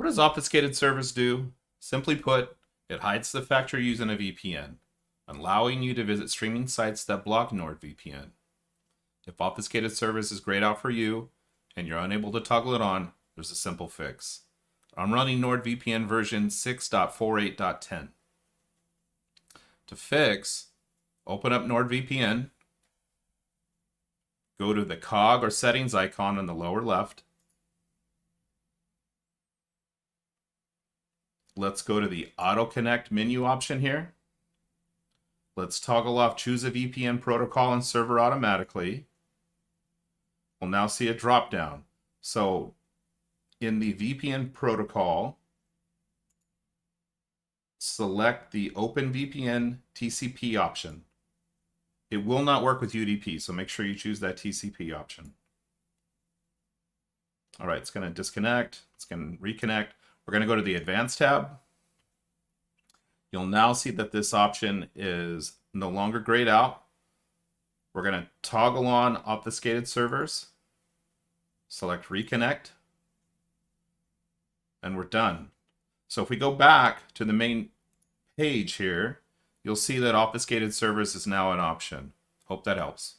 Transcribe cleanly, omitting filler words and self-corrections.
What does obfuscated servers do? Simply put, it hides the fact you're using a VPN, allowing you to visit streaming sites that block NordVPN. If obfuscated servers is grayed out for you and you're unable to toggle it on, there's a simple fix. I'm running NordVPN version 6.48.10. To fix, open up NordVPN, go to the cog or settings icon in the lower left. Let's go to the Auto Connect menu option here. Let's toggle off Choose a VPN protocol and server automatically. We'll now see a drop down. So in the VPN protocol, select the OpenVPN TCP option. It will not work with UDP, so make sure you choose that TCP option. All right, it's going to disconnect. It's going to reconnect. We're going to go to the Advanced tab. You'll now see that this option is no longer grayed out. We're going to toggle on obfuscated servers. Select Reconnect. And we're done. So if we go back to the main page here, you'll see that obfuscated servers is now an option. Hope that helps.